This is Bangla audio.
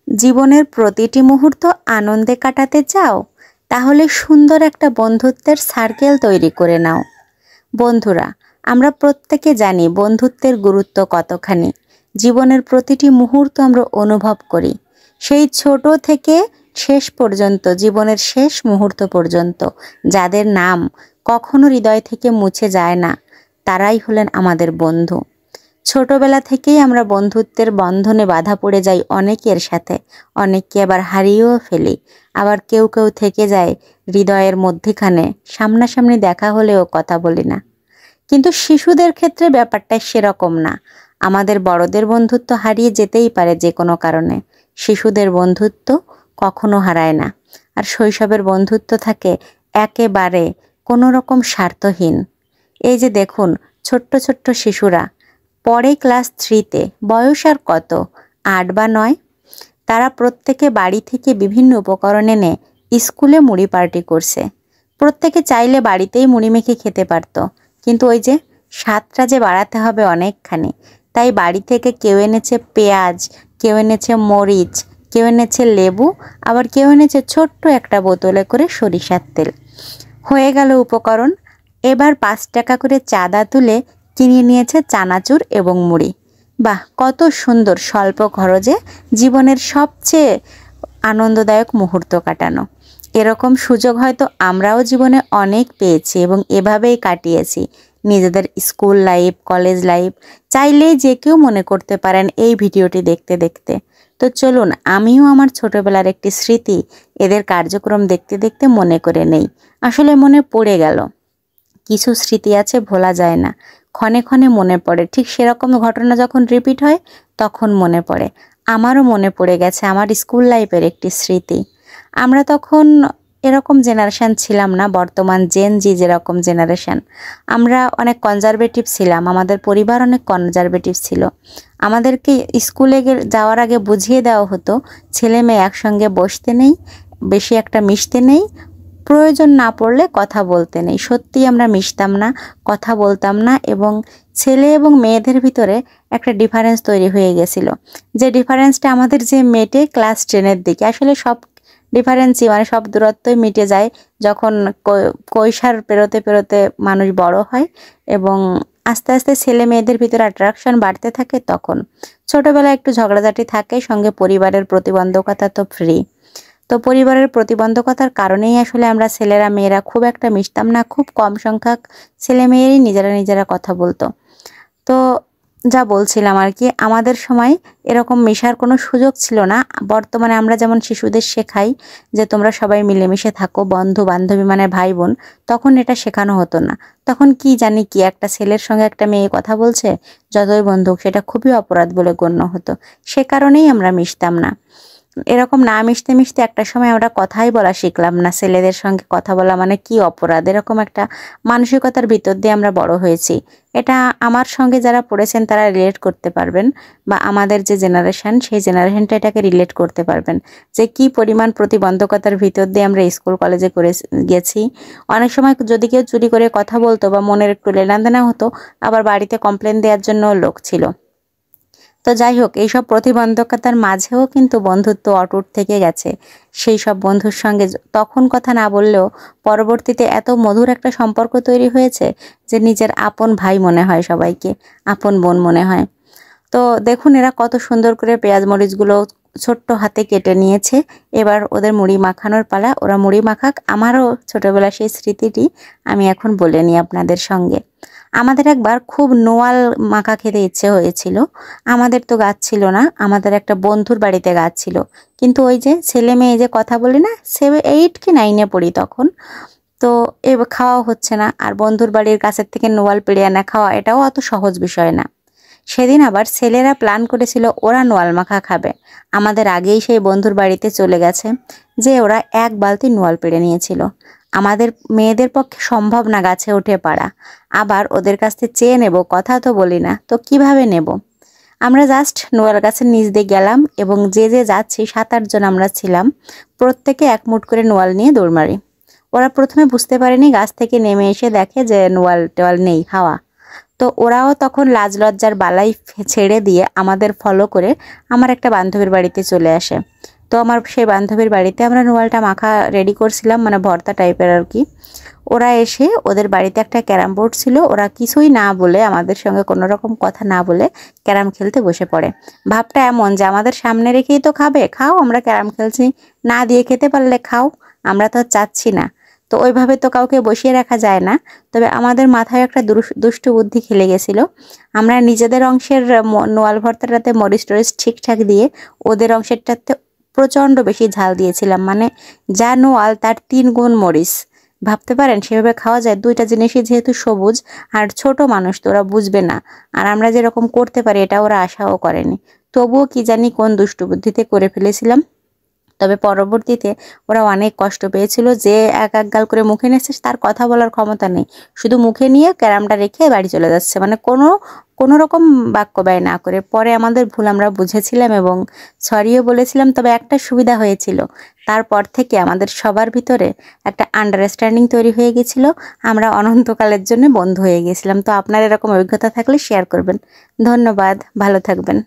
জীবনের প্রতিটি মুহূর্ত আনন্দে কাটাতে চাও, তাহলে সুন্দর একটা বন্ধুত্বের সার্কেল তৈরি করে নাও। বন্ধুরা, আমরা প্রত্যেকে জানি বন্ধুত্বের গুরুত্ব কতখানি। জীবনের প্রতিটি মুহূর্ত আমরা অনুভব করি, সেই ছোট থেকে শেষ পর্যন্ত, জীবনের শেষ মুহূর্ত পর্যন্ত যাদের নাম কখনো হৃদয় থেকে মুছে যায় না, তারাই হলেন আমাদের বন্ধু। ছোটবেলা থেকেই আমরা বন্ধুত্বের বন্ধনে বাঁধা পড়ে যাই অনেকের সাথে, অনেককে আবার হারিয়েও ফেলি। আবার কেউ কেউ থেকে যায় হৃদয়ের মধ্যখানে, সামনাসামনি দেখা হলেও কথা বলি না। কিন্তু শিশুদের ক্ষেত্রে ব্যাপারটা সেরকম না। আমাদের বড়দের বন্ধুত্ব হারিয়ে যেতেই পারে যে কোনো কারণে, শিশুদের বন্ধুত্ব কখনো হারায় না। আর শৈশবের বন্ধুত্ব থাকে একেবারে কোনো রকম স্বার্থহীন। এই যে দেখুন, ছোট্ট ছোট্ট শিশুরা পরে ক্লাস 3-তে, বয়স আর কত, 8 বা 9, তারা প্রত্যেকে বাড়ি থেকে বিভিন্ন উপকরণ এনে স্কুলে মুড়ি পার্টি করছে। প্রত্যেকে চাইলে বাড়িতেই মুড়ি মেখে খেতে পারত, কিন্তু ওই যে স্বাদটা যে বাড়াতে হবে অনেকখানি, তাই বাড়ি থেকে কেউ এনেছে পেঁয়াজ, কেউ এনেছে মরিচ, কেউ এনেছে লেবু, আবার কেউ এনেছে ছোট্ট একটা বোতলে করে সরিষার তেল। হয়ে গেল উপকরণ। এবার 5 টাকা করে চাঁদা তুলে কিনে নিয়েছে চানাচুর এবং মুড়ি। বাহ, কত সুন্দর স্বল্প খরচে জীবনের সবচেয়ে আনন্দদায়ক মুহূর্ত কাটানো। এরকম সুযোগ হয়তো আমরাও জীবনে অনেক পেয়েছি এবং এভাবেই কাটিয়েছি নিজেদের স্কুল লাইফ, কলেজ লাইফ। চাইলেই যে কেউ মনে করতে পারেন এই ভিডিওটি দেখতে দেখতে। তো চলুন, আমিও আমার ছোটবেলার একটি স্মৃতি এদের কার্যক্রম দেখতে দেখতে মনে করে নেই। আসলে মনে পড়ে গেল, কিছু স্মৃতি আছে ভোলা যায় না, ক্ষণে ক্ষণে মনে পড়ে। ঠিক সেরকম ঘটনা যখন রিপিট হয় তখন মনে পড়ে। আমারও মনে পড়ে গেছে আমার স্কুল লাইফের একটি স্মৃতি। আমরা তখন এরকম জেনারেশান ছিলাম না, বর্তমান জেন জি যেরকম জেনারেশান। আমরা অনেক কনজারভেটিভ ছিলাম, আমাদের পরিবার অনেক কনজারভেটিভ ছিল। আমাদেরকে স্কুলে যাওয়ার আগে বুঝিয়ে দেওয়া হতো ছেলে মেয়ে একসঙ্গে বসতে নেই, বেশি একটা মিশতে নেই, প্রয়োজন না পড়লে কথা বলতে নেই। সত্যি আমরা মিশতাম না, কথা বলতাম না, এবং ছেলে এবং মেয়েদের ভিতরে একটা ডিফারেন্স তৈরি হয়ে গেছিল, যে ডিফারেন্সটা আমাদের যে মেটে ক্লাস 10-এর দিকে। আসলে সব ডিফারেন্সই, মানে সব দূরত্বই মিটে যায় যখন কৈশোর পেরোতে পেরোতে মানুষ বড় হয় এবং আস্তে আস্তে ছেলে মেয়েদের ভিতরে অ্যাট্রাকশন বাড়তে থাকে। তখন ছোটবেলায় একটু ঝগড়াঝাটি থাকে, সঙ্গে পরিবারের প্রতিবন্ধকতা তো ফ্রি। তো পরিবারের প্রতিবন্ধকতার কারণেই আসলে আমরা ছেলেরা মেয়েরা খুব একটা মিশতাম না, খুব কম সংখ্যক ছেলে মেয়েরই নিজেরা কথা বলতো। তো যা বলছিলাম আর কি, আমাদের সময় এরকম মেশার কোনো সুযোগ ছিল না। বর্তমানে আমরা যেমন শিশুদের শেখাই যে তোমরা সবাই মিলেমিশে থাকো, বন্ধু বান্ধবী মানে ভাই বোন, তখন এটা শেখানো হতো না। তখন কি জানি কি, একটা ছেলের সঙ্গে একটা মেয়ে কথা বলছে, যতই বন্ধুক, সেটা খুবই অপরাধ বলে গণ্য হতো। সে কারণেই আমরা মিশতাম না। এরকম না মিশতে মিশতে একটা সময় আমরা কথাই বলা শিখলাম না, ছেলেদের সঙ্গে কথা বলা মানে কি অপরাধ, এরকম একটা মানসিকতার ভিতর দিয়ে আমরা বড় হয়েছি। এটা আমার সঙ্গে যারা পড়েছেন তারা রিলেট করতে পারবেন, বা আমাদের যে জেনারেশন সেই জেনারেশনটা এটাকে রিলেট করতে পারবেন, যে কি পরিমাণ প্রতিবন্ধকতার ভিতর দিয়ে আমরা স্কুল কলেজে করে গেছি। অনেক সময় যদি কেউ চুরি করে কথা বলতো বা মনের একটু লেনাদেনা হতো, আবার বাড়িতে কমপ্লেন দেওয়ার জন্য লোক ছিল। তো যাই হোক, এইসব প্রতিবন্ধকতার মাঝেও কিন্তু বন্ধুত্ব অটুট থেকে গেছে। সেই সব বন্ধুর সঙ্গে তখন কথা না বললেও পরবর্তীতে এত মধুর একটা সম্পর্ক তৈরি হয়েছে যে নিজের আপন ভাই মনে হয়, সবাইকে আপন বোন মনে হয়। তো দেখুন, এরা কত সুন্দর করে পেঁয়াজ মরিচগুলো ছোট্ট হাতে কেটে নিয়েছে। এবার ওদের মুড়ি মাখানোর পালা, ওরা মুড়ি মাখাক। আমারও ছোটবেলার সেই স্মৃতিটি আমি এখন বলে নিই আপনাদের সঙ্গে। আমাদের একবার খুব নোয়াল মাখা খেতে ইচ্ছে হয়েছিল। আমাদের তো গাছ ছিল না, আমাদের একটা বন্ধুর বাড়িতে গাছ ছিল। কিন্তু ওই যে ছেলে মেয়ে যে কথা বলি না, 7, 8 কি 9-এ পড়ি তখন। তো এবার খাওয়া হচ্ছে না, আর বন্ধুর বাড়ির কাছের থেকে নোয়াল পেড়ে আনা খাওয়া এটাও অত সহজ বিষয় না। সেদিন আবার ছেলেরা প্ল্যান করেছিল ওরা নোয়াল মাখা খাবে। আমাদের আগেই সেই বন্ধুর বাড়িতে চলে গেছে, যে ওরা 1 বালতি নোয়াল পেড়ে নিয়েছিল। আমাদের মেয়েদের পক্ষে সম্ভব না গাছে উঠে পারা, আবার ওদের কাছ থেকে চেয়ে নেব, কথা তো বলি না, তো কিভাবে নেব। আমরা জাস্ট নোয়াল গাছের নিচ দিয়ে গেলাম এবং যে যে যাচ্ছি 7-8 জন আমরা ছিলাম, প্রত্যেকে 1 মুঠ করে নোয়াল নিয়ে দৌড় মারি। ওরা প্রথমে বুঝতে পারেনি, গাছ থেকে নেমে এসে দেখে যে নোয়াল টোয়াল নেই, হাওয়া। তো ওরাও তখন লাজ লজ্জার বালাই ছেড়ে দিয়ে আমাদের ফলো করে আমার একটা বান্ধবীর বাড়িতে চলে আসে। তো আমার সেই বান্ধবীর বাড়িতে আমরা নোয়ালটা মাখা রেডি করছিলাম, মানে ভর্তা টাইপের আর কি। ওরা এসে ওদের বাড়িতে একটা ক্যারাম বোর্ড ছিল, ওরা কিছুই না বলে, আমাদের সঙ্গে কোনো রকম কথা না বলে ক্যারাম খেলতে বসে পড়ে। ভাবটা এমন যে আমাদের সামনে রেখেই তো খাবে, খাও, আমরা ক্যারাম খেলছি, না দিয়ে খেতে পারলে খাও, আমরা তো চাচ্ছি না। তো ওইভাবে তো কাউকে বসিয়ে রাখা যায় না। তবে আমাদের মাথায় একটা দুষ্টু বুদ্ধি খেলে গেছিল। আমরা নিজেদের অংশের নোয়াল ভর্তাটাতে মরিচ টরিচ ঠিকঠাক দিয়ে ওদের অংশেরটাতে প্রচণ্ড বেশি ঝাল দিয়েছিলাম, মানে যা নোয়াল তার 3 গুণ মরিচ। ভাবতে পারেন সেভাবে খাওয়া যায়? দুইটা জিনিসই যেহেতু সবুজ, আর ছোট মানুষ তো ওরা বুঝবে না, আর আমরা যেরকম করতে পারি এটা ওরা আশাও করেনি। তবুও কি জানি কোন দুষ্টু বুদ্ধিতে করে ফেলেছিলাম। তবে পরবর্তীতে ওরা অনেক কষ্ট পেয়েছিল। যে এক এক গাল করে মুখে নিয়েছে তার কথা বলার ক্ষমতা নেই, শুধু মুখে নিয়ে ক্যারামটা রেখে বাড়ি চলে যাচ্ছে, মানে কোনো রকম বাক্য ব্যয় না করে। পরে আমাদের ভুল আমরা বুঝেছিলাম এবং সরিও বলেছিলাম। তবে একটা সুবিধা হয়েছিল, তারপর থেকে আমাদের সবার ভিতরে একটা আন্ডারস্ট্যান্ডিং তৈরি হয়ে গেছিল, আমরা অনন্তকালের জন্য বন্ধু হয়ে গেছিলাম। তো আপনার এরকম অভিজ্ঞতা থাকলে শেয়ার করবেন। ধন্যবাদ, ভালো থাকবেন।